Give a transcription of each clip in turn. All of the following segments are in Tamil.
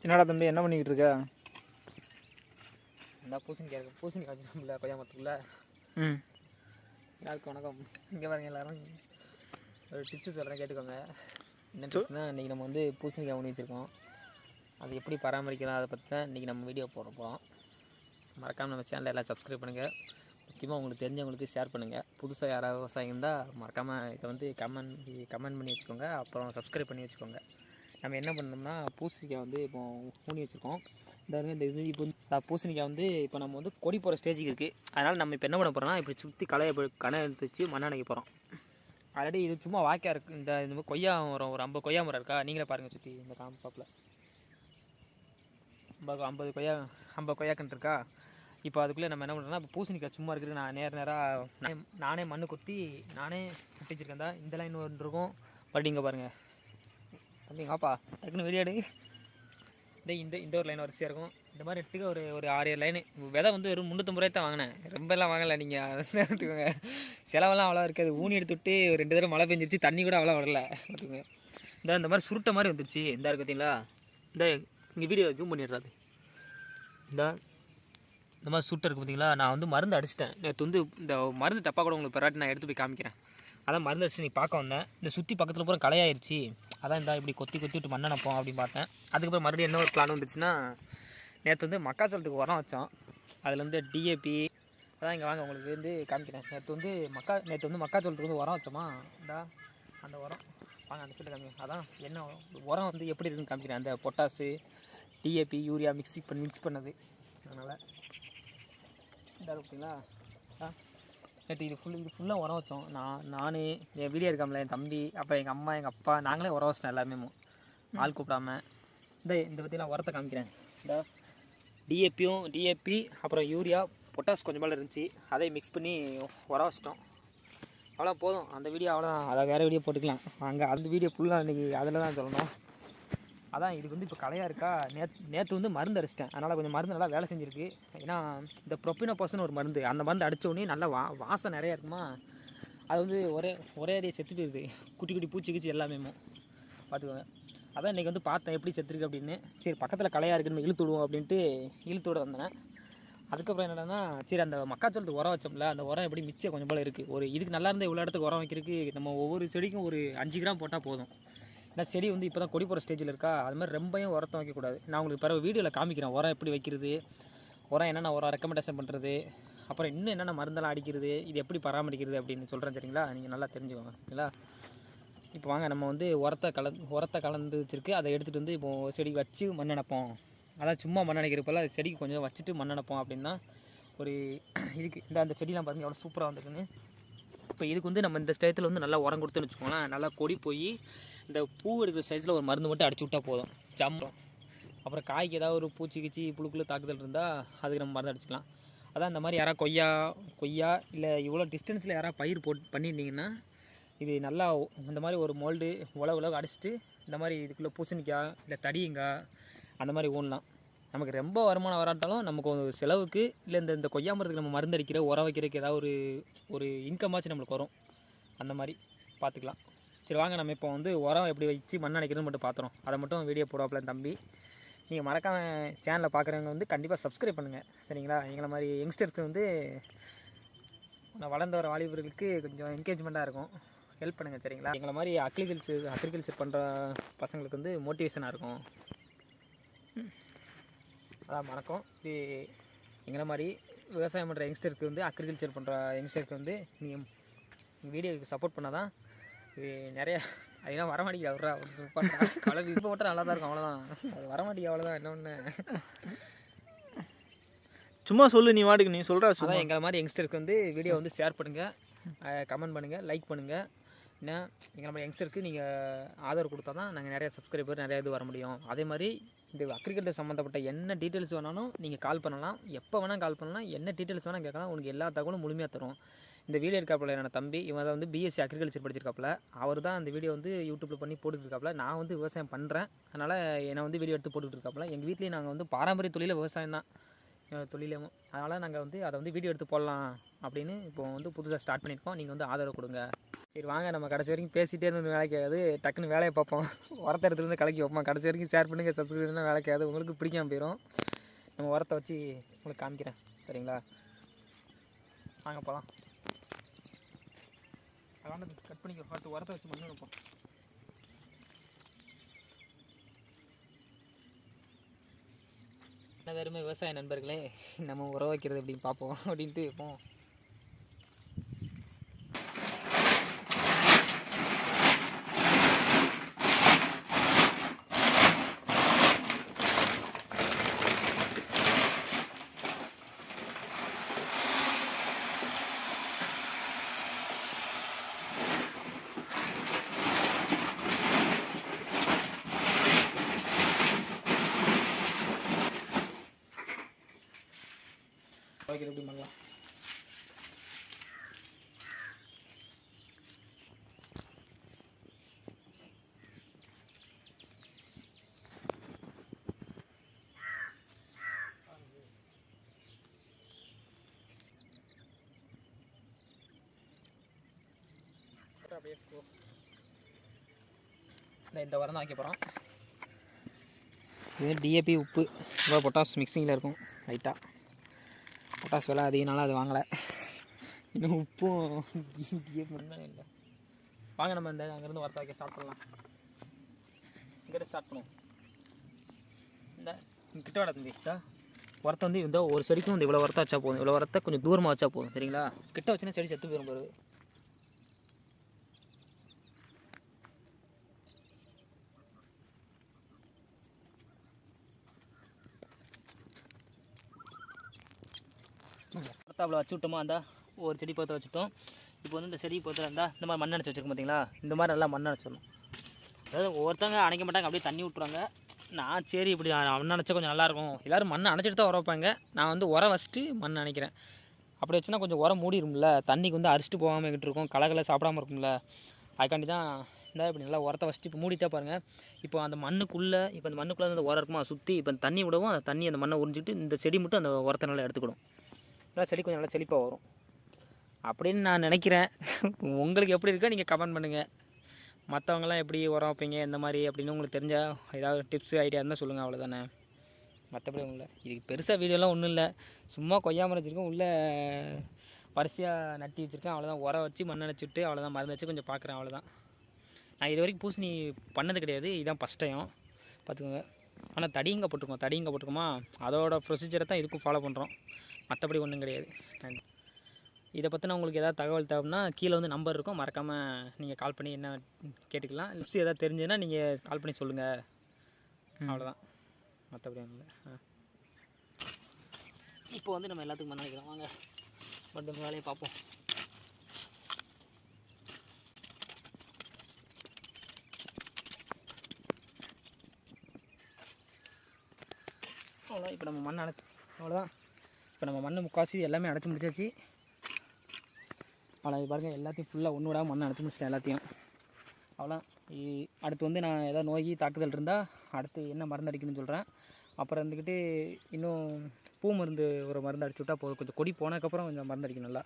என்னடா தம்பி என்ன பண்ணிக்கிட்டு இருக்க? இந்த பூசணிக்காய் வச்சுருக்கோம்ல கொய்யா மரத்துக்குள்ள. எல்லாருக்கும் வணக்கம். இங்கே பாருங்க, எல்லோரும் ஒரு டிப்ஸு சொல்கிறேன், கேட்டுக்கோங்க. என்ன டிப்ஸ்னால், இன்றைக்கி நம்ம வந்து பூசணிக்காய் ஊனி வச்சுருக்கோம். அது எப்படி பராமரிக்கலாம் அதை பற்றி தான் இன்றைக்கி நம்ம வீடியோ போட போகிறோம். மறக்காமல் நம்ம சேனலில் எல்லாம் சப்ஸ்கிரைப் பண்ணுங்கள். முக்கியமாக உங்களுக்கு தெரிஞ்சவங்களுக்கு ஷேர் பண்ணுங்கள். புதுசாக யாராவது விவசாயம் இருந்தால் மறக்காமல் இதை வந்து கமெண்ட் பண்ணி வச்சுக்கோங்க. அப்புறம் சப்ஸ்கிரைப் பண்ணி வச்சுக்கோங்க. நம்ம என்ன பண்ணோம்னா, பூசணிக்காய் வந்து இப்போ ஊனி வச்சுருக்கோம். இந்த இது இப்போ பூசணிக்காய் வந்து இப்போ நம்ம வந்து கொடி போகிற ஸ்டேஜுக்கு இருக்குது. அதனால் நம்ம இப்போ என்ன பண்ண போகிறோம்னா, இப்படி சுற்றி கனை எடுத்து வச்சு மண்ணணைக்க போகிறோம். ஆல்ரெடி இது சும்மா வாய்க்காக இருக்குது. இந்த மாதிரி கொய்யா மரம் ஒரு 50 கொய்யா மரம் இருக்கா, நீங்களே பாருங்கள். சுற்றி இந்த காம்பாப்பில் 50 கொய்யாக்கன்று இருக்கா. இப்போ அதுக்குள்ளே நம்ம என்ன பண்ணுறோம்னா, இப்போ பூசணிக்காய் சும்மா இருக்குது. நான் நேராக நானே மண்ணு கொத்தி நானே நட்டு வச்சுருக்கேன். தான் இந்த லைன் ஒன்று இருக்கும். படிங்க பாருங்கள் தம்பிங்கப்பா, டக்குன்னு வெளியாடு. இந்த ஒரு லைன் வரிசையாக இருக்கும். இந்த மாதிரி எடுத்துக்க ஒரு 6-7 லைனு. விதை வந்து ஒரு 350 ரூபாய் தான் வாங்கினேன். ரொம்பலாம் வாங்கலை. நீங்கள் எடுத்துக்கோங்க. செலவெல்லாம் அவ்வளோ இருக்காது. ஊனி எடுத்துவிட்டு 2 தடவை மழை பெஞ்சிருச்சு. தண்ணி கூட அவ்வளோ வரல. பார்த்துக்கோங்க. இந்த மாதிரி சுருட்டை மாதிரி வந்துருச்சு. இந்த இருக்கு பார்த்தீங்களா. இங்கே வீடியோ ஜூம் பண்ணிடுறாது. இந்த மாதிரி சுட்டை இருக்குது பார்த்தீங்களா. நான் வந்து மருந்து அடிச்சிட்டேன். நேற்று வந்து இந்த மருந்து தப்பாக கூட உங்களுக்கு பெறாட்டி நான் எடுத்து போய் காமிக்கிறேன். அதான் மருந்து அடிச்சு நீ பார்க்க வந்தேன். இந்த சுற்றி பக்கத்தில் பூரா களையாயிருச்சு. அதான் இந்த இப்படி கொத்தி விட்டு மண்ணெனப்போம் அப்படின்னு பார்த்தேன். அதுக்கப்புறம் மறுபடியும் என்ன ஒரு பிளான் வந்துச்சுன்னா, நேற்று வந்து மக்காச்சோளத்துக்கு உரம் வச்சோம். அதில் வந்து டிஏபி அதான் இங்கே வாங்க உங்களுக்கு வந்து காமிக்கிறேன். நேற்று வந்து மக்காச்சோளத்துக்கு வந்து உரம் வச்சோமா. அந்த உரம் வாங்க அந்த ஃபீல்டு காமிக்கிறேன். அதான் என்ன உரம் வந்து எப்படி இருக்குன்னு காமிக்கிறேன். அந்த பொட்டாசு, டிஏபி, யூரியா மிக்ஸ் பண்ணது. அதனால் பார்த்தீங்களா. நேற்று இது ஃபுல்லாக உரம் வச்சோம். நான் என் வீடியோ இருக்காமல, என் தம்பி, அப்புறம் எங்கள் அம்மா, எங்கள் அப்பா, நாங்களே உரம் வச்சிட்டோம் எல்லாமே. ஆள் கூப்பிடாம. இந்த பற்றிலாம் உரத்தை காமிக்கிறேன். இந்த டிஏபி அப்புறம் யூரியா, பொட்டாஸ் கொஞ்சம் மேலே இருந்துச்சு. அதை மிக்ஸ் பண்ணி உரம் வச்சிட்டோம். அவ்வளோ போதும். அந்த வீடியோ அவ்வளோதான். அதை வேறு வீடியோ போட்டுக்கலாம். அங்கே அந்த வீடியோ ஃபுல்லாக இன்றைக்கி அதில் தான் சொல்லணும். அதான் இதுக்கு வந்து இப்போ களையாக இருக்கா. நேற்று வந்து மருந்து அடிச்சிட்டேன். அதனால் கொஞ்சம் மருந்து நல்லா வேலை செஞ்சுருக்கு. ஏன்னா இந்த ப்ரொப்பினோபாஸ்னு ஒரு மருந்து, அந்த மருந்து அடித்தோடனே நல்லா வாசம் நிறையா இருக்குமா. அது வந்து ஒரே அடியை செத்து போயிடுது. குட்டி பூச்சி எல்லாமே பார்த்துக்கோங்க. அதான் இன்றைக்கி வந்து பார்த்தேன் எப்படி செத்துருக்கு அப்படின்னு. சரி பக்கத்தில் களையாக இருக்குன்னு இழுத்து விடுவோம் அப்படின்ட்டு இழுத்து விட வந்தேன். அதுக்கப்புறம் என்னென்னா, சரி அந்த மக்காச்சோளத்துக்கு உரம் வச்சோம்ல, அந்த உரம் எப்படி மிச்சம் கொஞ்சம் போல் இருக்குது. ஒரு இதுக்கு நல்லா இருந்தால் இவ்வளோ இடத்துக்கு உரம் வைக்கிறதுக்கு நம்ம ஒவ்வொரு செடிக்கும் ஒரு 5 கிராம் போட்டால் போதும். ஏன்னா செடி வந்து இப்போ தான் கொடி போகிற ஸ்டேஜில் இருக்கா. அது மாதிரி ரொம்பவும் உரத்தை வைக்கக்கூடாது. நான் உங்களுக்கு பிறகு வீடியோவில் காமிக்கிறேன் உரம் எப்படி வைக்கிறது, உரம் என்னென்ன உரம் ரெக்கமெண்டேஷன் பண்ணுறது, அப்புறம் இன்னும் என்னென்ன மருந்தெல்லாம் அடிக்கிறது, இது எப்படி பராமரிக்கிறது அப்படின்னு சொல்கிறேன். சரிங்களா, நீங்கள் நல்லா தெரிஞ்சுக்கோங்க. சரிங்களா. இப்போ வாங்க நம்ம வந்து உரத்தை கலந்து வச்சுருக்கு. அதை எடுத்துகிட்டு வந்து இப்போது செடிக்கு வச்சு மண்ணெனப்போம். அதான் சும்மா மண்ணெனைக்கிறப்பல செடிக்கு கொஞ்சம் வச்சுட்டு மண்ணெனப்போம் அப்படின்னா ஒரு இதுக்கு அந்த செடியெலாம் பாருங்கள் எவ்வளோ சூப்பராக வந்துருக்குன்னு. இப்போ இதுக்கு வந்து நம்ம இந்த ஸ்டேஜில் வந்து நல்லா உரம் கொடுத்துன்னு வச்சுக்கோங்களேன். நல்லா கொடி போய் இந்த பூ எடுக்கிற ஸ்டேஜில் ஒரு மருந்து மட்டும் அடிச்சு விட்டால் போதும். ஜம்பம். அப்புறம் காய்க்கு ஏதாவது ஒரு பூச்சி புழுக்குள்ள தாக்குதல் இருந்தால் அதுக்கு நம்ம மருந்து அடிச்சிக்கலாம். அதான் இந்த மாதிரி யாராவது கொய்யா இல்லை இவ்வளோ டிஸ்டன்ஸில் யாராவது பயிர் பண்ணியிருந்தீங்கன்னா, இது நல்லா இந்த மாதிரி ஒரு மோல்டு உலக அடிச்சுட்டு இந்த மாதிரி இதுக்குள்ளே பூசணிக்காய் இல்லை தடியங்காய் அந்த மாதிரி ஊனலாம். நமக்கு ரொம்ப வருமானம் வராட்டாலும் நமக்கு ஒரு செலவுக்கு இல்லை இந்த கொய்யா மரத்துக்கு நம்ம மருந்து அடிக்கிற உரம் வைக்கிறதுக்கு ஏதாவது ஒரு இன்கமாச்சு நம்மளுக்கு வரும். அந்த மாதிரி பார்த்துக்கலாம். சரி வாங்க நம்ம இப்போ வந்து உரம் எப்படி வச்சு மண் அணைக்கிறதுன்னு மட்டும் பார்த்துறோம். அதை மட்டும் வீடியோ போடுவாப்பில் தம்பி. நீங்கள் மறக்காமல் சேனலில் பார்க்குறவங்க வந்து கண்டிப்பாக சப்ஸ்கிரைப் பண்ணுங்கள். சரிங்களா. எங்களை மாதிரி யங்ஸ்டர்ஸ் வந்து வளர்ந்து வர வாலிபர்களுக்கு கொஞ்சம் என்கரேஜ்மெண்ட்டாக இருக்கும். ஹெல்ப் பண்ணுங்கள். சரிங்களா. எங்களை மாதிரி அக்ரிகல்ச்சர் பண்ணுற பசங்களுக்கு வந்து மோட்டிவேஷனாக இருக்கும். அதான் வணக்கம். இது எங்களை மாதிரி விவசாயம் பண்ணுற யங்ஸ்டருக்கு வந்து அக்ரிகல்ச்சர் பண்ணுற யங்ஸ்டருக்கு வந்து நீங்கள் வீடியோவுக்கு சப்போர்ட் பண்ணால் தான் இது நிறையா. அதெல்லாம் வரமாட்டேங்க. அவரா கலர் இப்போ போட்டால் நல்லா தான் இருக்கும். அவ்வளோதான். அது வரமாட்டேங்க. அவ்வளோதான். இன்னொன்று சும்மா சொல்லு. நீ வாட்டுக்கு நீ சொல்கிற. அதான் எங்களை மாதிரி யங்ஸ்டருக்கு வந்து வீடியோ வந்து ஷேர் பண்ணுங்கள், கமெண்ட் பண்ணுங்கள், லைக் பண்ணுங்கள். ஏன்னா எங்களை மாதிரி யங்ஸ்டருக்கு நீங்கள் ஆதரவு கொடுத்தா தான் நாங்கள் நிறையா சப்ஸ்கிரைபர் நிறையா இது வர முடியும். அதே மாதிரி இந்த அக்ரிகல்ச்சர் சம்மந்தப்பட்ட என்ன டீட்டெயில்ஸ் வேணாலும் நீங்கள் கால் பண்ணலாம். எப்போ வேணால் கால் பண்ணலாம். என்ன டீட்டெயில்ஸ் வேணால் கேட்கலாம். உங்களுக்கு எல்லா தகவலும் முழுமையாக தரும். இந்த வீடியோ இருக்காப்புல என்னோட தம்பி, இவன் வந்து பிஎஸ்சி அக்ரிகல்ச்சர் படிச்சிருக்காப்புல. அவர் தான் அந்த வீடியோ வந்து யூடியூப்பில் பண்ணி போட்டுக்கிட்டு. நான் வந்து விவசாயம் பண்ணுறேன். அதனால் என்னை வந்து வீடியோ எடுத்து போட்டுக்கிட்டு இருக்காப்புல. எங்கள் வீட்லேயும் நாங்கள் வந்து பாரம்பரிய தொழிலில் விவசாயம் தான். தொழிலும். அதனால் நாங்கள் வந்து அதை வந்து வீடியோ எடுத்து போடலாம் அப்படின்னு இப்போ வந்து புதுசாக ஸ்டார்ட் பண்ணியிருக்கோம். நீங்கள் வந்து ஆதரவு கொடுங்க. சரி வாங்க, நம்ம கடைசி வரைக்கும் பேசிகிட்டே இருந்து வேலைக்கு ஆகாது, டக்குன்னு வேலையை பார்ப்போம். உரத்த இடத்துலேருந்து கலக்கி வைப்போம். கடைசி வரைக்கும் ஷேர் பண்ணுங்கள், சப்ஸ்கிரைப் வேலைக்கு ஆகாது, உங்களுக்கு பிடிக்காம போயிடும். நம்ம உரத்தை வச்சு உங்களுக்கு காமிக்கிறேன், சரிங்களா? வாங்க போகலாம். அதான் கட் பண்ணிக்க, பார்த்து உரத்தை வச்சு மண்ணு வைப்போம். என்ன வேறுமே விவசாய நண்பர்களே, நம்ம உரம் வைக்கிறது அப்படின்னு பார்ப்போம் அப்படின்ட்டு வைப்போம். வைக்கிற எப்படி பண்ணலாம். இந்த உரம் தான் வைக்க போகிறோம். இது டிஏபி, உப்பு, இப்போ பொட்டாஸ் மிக்சிங்கில் இருக்கும். லைட்டாக பொட்டாஸ் விலை அதிகனால அது வாங்கலை. இன்னும் உப்பும் டிஏபி மட்டும்தான் இல்லை. வாங்க நம்ம இந்த அங்கேருந்து உரத்தை வைக்க ஸ்டார்ட் பண்ணலாம். இங்கிட்ட ஸ்டார்ட் பண்ணுவோம். இந்த கிட்ட வர தம்பி உரத்தை வந்து இந்த ஒரு செடிக்கும் வந்து இவ்வளோ உரத்தை வச்சா போதும். இவ்வளோ உரத்தை கொஞ்சம் தூரமாக வச்சா போதும், சரிங்களா? கிட்ட வச்சுன்னா செடி செத்து போயிடும் பாரு. அவ்வளோ வச்சு விட்டோமா, அந்த ஒரு செடி பற்ற வச்சுட்டோம். இப்போ வந்து இந்த செடி பற்ற இருந்தால் இந்த மாதிரி மண் அணைச்சி வச்சுருக்கோம் பார்த்தீங்களா? இந்த மாதிரி நல்லா மண் அணைச்சிடணும். அதாவது ஒவ்வொருத்தங்க அணைக்க மாட்டாங்க, அப்படியே தண்ணி விட்ருவாங்க. நான் சரி இப்படி மண் அணைச்சா கொஞ்சம் நல்லாயிருக்கும், எல்லோரும் மண் அணைச்சிட்டு தான் உரம் வைப்பாங்க. நான் வந்து உரம் வச்சுட்டு மண் அணைக்கிறேன். அப்படி வச்சுன்னா கொஞ்சம் உரம் மூடிடும்ல, தண்ணிக்கு வந்து அரிச்சிட்டு போகாமல் கிட்ட இருக்கும், களைகளை சாப்பிடாமல் இருக்கும்ல. அதுக்காண்டி தான் இந்த இப்படி நல்லா உரத்தை வச்சுட்டு இப்போ மூடிட்டே பாருங்கள். இப்போ அந்த மண்ணுக்குள்ளே அந்த மண்ணுக்குள்ளே உரம் இருக்குமா, சுற்றி இப்போ தண்ணி விடவும் அந்த தண்ணி அந்த மண்ணை உறிஞ்சிட்டு இந்த செடி மட்டும் அந்த உரத்தை நல்லா எடுத்துக்கிடும். நல்லா செடி கொஞ்சம் நல்லா செழிப்பாக வரும் அப்படின்னு நான் நினைக்கிறேன். உங்களுக்கு எப்படி இருக்கோ நீங்கள் கமெண்ட் பண்ணுங்கள். மற்றவங்களாம் எப்படி உரம் வைப்பீங்க எந்த மாதிரி அப்படின்னு உங்களுக்கு தெரிஞ்சால் ஏதாவது டிப்ஸு ஐடியா இருந்தால் சொல்லுங்கள், அவ்வளோதானே. மற்றபடி ஒன்றும் இல்லை. இதுக்கு பெருசாக வீடியோலாம் ஒன்றும் இல்லை, சும்மா கொய்யா மரம் வச்சுருக்கேன், உள்ளே வரிசையாக நட்டி வச்சுருக்கேன், அவ்வளோதான். உரம் வச்சு மண் அணைச்சிட்டு அவ்வளோதான், மருந்து வச்சு கொஞ்சம் பார்க்குறேன், அவ்வளோதான். நான் இது வரைக்கும் பூசணி பண்ணது கிடையாது, இதுதான் ஃபஸ்ட் டைம், பார்த்துக்கோங்க. ஆனால் தடியங்க போட்டுக்கோமா, அதோட ப்ரொசீஜரை தான் இதுக்கும் ஃபாலோ பண்ணுறோம், மற்றபடி ஒன்றும் கிடையாது. இதை பற்றின உங்களுக்கு ஏதாவது தகவல் தேவைன்னா கீழே வந்து நம்பர் இருக்கும், மறக்காமல் நீங்கள் கால் பண்ணி என்ன கேட்டுக்கலாம். லிப்ஸ் எதாவது தெரிஞ்சுன்னா நீங்கள் கால் பண்ணி சொல்லுங்கள், அவ்வளோதான், மற்றபடி ஒன்றும் இல்லை. இப்போ வந்து நம்ம எல்லாத்துக்கும் மண் அணைக்கிறோம். வாங்க மட்டும் வேலையை பார்ப்போம். அவ்வளோதான். இப்போ நம்ம மண் அவ்வளோதான். இப்போ நம்ம மண் முக்காசி எல்லாமே அடைச்சி முடிச்சாச்சு. அவ்வளோ பாருங்கள், எல்லாத்தையும் ஃபுல்லாக ஒன்று விடாமல் மண் அடைச்சி முடிச்சிட்டேன் எல்லாத்தையும். அவ்வளோ. அடுத்து வந்து நான் ஏதாவது நோய் தாக்குதல் இருந்தால் அடுத்து என்ன மருந்து அடிக்கணும்னு சொல்கிறேன். அப்புறம் இருந்துக்கிட்டு இன்னும் பூ மருந்து ஒரு மருந்து அடிச்சு விட்டா போதும். கொஞ்சம் கொடி போனதுக்கப்புறம் கொஞ்சம் மருந்து அடிக்கணும். நல்லா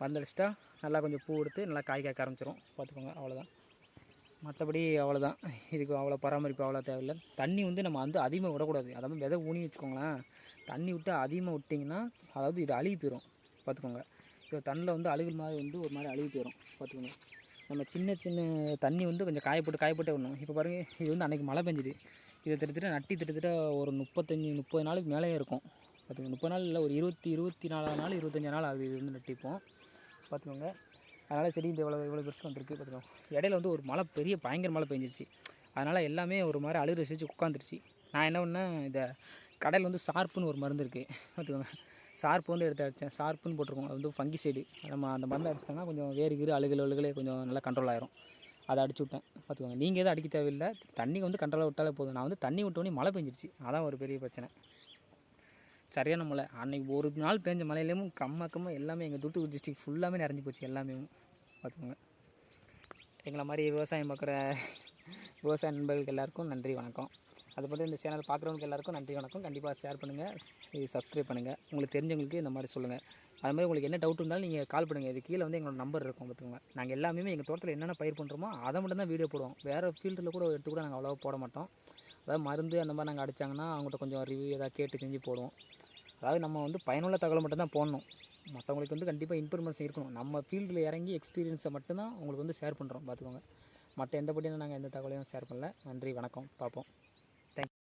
மருந்து அடிச்சிட்டா நல்லா கொஞ்சம் பூ எடுத்து நல்லா காய் காய்க்க ஆரம்பிச்சிடும், பார்த்துக்கோங்க. அவ்வளோதான், மற்றபடி அவ்வளோதான். இதுக்கு அவ்வளோ பராமரிப்பு அவ்வளோ தேவையில்லை. தண்ணி வந்து நம்ம வந்து அதிகமாக விடக்கூடாது, அதாவது விதை ஊனி வச்சுக்கோங்களேன். தண்ணி விட்டு அதிகமாக விட்டிங்கன்னா அதாவது இது அழுகி போயிடும், பார்த்துக்கோங்க. இப்போ தண்ணியில் வந்து அழுகுல் மாதிரி வந்து ஒரு மாதிரி அழுகி போயிடும், பார்த்துக்கோங்க. நம்ம சின்ன சின்ன தண்ணி வந்து கொஞ்சம் காயப்பட்டு விடணும். இப்போ பாருங்கள், இது வந்து அன்றைக்கி மழை பெஞ்சுது, இதை கிட்டத்தட்ட ஒரு 30 நாளுக்கு மேலேயே இருக்கும், பார்த்துக்கோங்க. 30 நாள் இல்லை, ஒரு 24 நாள் 25 நாள் ஆகுது இது வந்து நட்டிப்போம், பார்த்துக்கோங்க. அதனால் செடி இந்த இவ்வளோ பெருசு வந்துருக்கு, பார்த்துக்கோங்க. இடையில வந்து ஒரு மழை பயங்கர மழை பெஞ்சிருச்சு, அதனால் எல்லாமே ஒரு மாதிரி அழுகிற ரசிச்சு உட்காந்துருச்சு. நான் என்ன பண்ணேன், இந்த கடையில் வந்து ஷார்ப்புன்னு ஒரு மருந்து இருக்குது, பார்த்துக்கோங்க. ஷார்ப்பு வந்து எடுத்து அடித்தேன், ஷார்ப்புன்னு போட்டிருக்கோம். அது வந்து ஃபங்கி சைடு. நம்ம அந்த மருந்து அடிச்சிட்டோம்னா கொஞ்சம் வேறு அழுகலே கொஞ்சம் நல்லா கண்ட்ரோல் ஆகிரும். அதை அடிச்சு விட்டேன், பார்த்துக்கோங்க. நீங்கள் எதுவும் அடிக்க தேவையில்லை, தண்ணி வந்து கண்ட்ரோலாக விட்டாலே போதும். நான் வந்து தண்ணி விட்டோன்னே மழை பெஞ்சிருச்சு, அதான் ஒரு பெரிய பிரச்சனை. சரியான மழை அன்றைக்கி ஒரு நாள் பெஞ்ச மழையிலேயும் கம்மா எல்லாமே எங்கள் தூத்துக்குடி டிஸ்ட்ரிக்ட் ஃபுல்லாமே நிறைஞ்சி போச்சு எல்லாமே, பார்த்துக்கோங்க. எங்களை மாதிரி விவசாயம் பார்க்குற விவசாய நண்பர்களுக்கு எல்லாருக்கும் நன்றி, வணக்கம். அது மட்டும் இந்த சேனல் பார்க்குறவங்களுக்கு எல்லாருக்கும் நன்றி வணக்கம். கண்டிப்பாக ஷேர் பண்ணுங்கள், சப்ஸ்கிரைப் பண்ணுங்கள். உங்களுக்கு தெரிஞ்சவங்களுக்கு இந்த மாதிரி சொல்லுங்கள். அது மாதிரி உங்களுக்கு என்ன டவுட் இருந்தாலும் நீங்கள் கால் பண்ணுங்கள். இது கீழே வந்து எங்களோட நம்பர் இருக்கும் பார்த்துக்கோங்க. நாங்கள் எல்லாமே எங்கள் தோட்டத்தில் என்னென்ன பயிர் பண்ணுறோமோ அதை மட்டும் தான் வீடியோ போடுவோம். வேறு ஃபீல்டில் கூட எடுத்து கூட நாங்கள் அவ்வளோவா போட மாட்டோம். அதாவது மருந்து அந்த மாதிரி நாங்கள் அடித்தாங்கன்னா அவங்கள்ட்ட கொஞ்சம் ரிவ்யூ ஏதாவது கேட்டு செஞ்சு போடுவோம். அதாவது நம்ம வந்து பயனுள்ள தகவலை மட்டும் தான் போடணும். மற்றவங்களுக்கு வந்து கண்டிப்பாக இன்ஃபர்மேஷன் இருக்கணும். நம்ம ஃபீல்டில் இறங்கி எக்ஸ்பீரியன்ஸை மட்டும்தான் உங்களுக்கு வந்து ஷேர் பண்ணுறோம் பார்த்துக்கோங்க. மற்ற எந்த படியும் நாங்கள் எந்த தகவலையும் ஷேர் பண்ணல. நன்றி, வணக்கம், பார்ப்போம். தேங்க்யூ.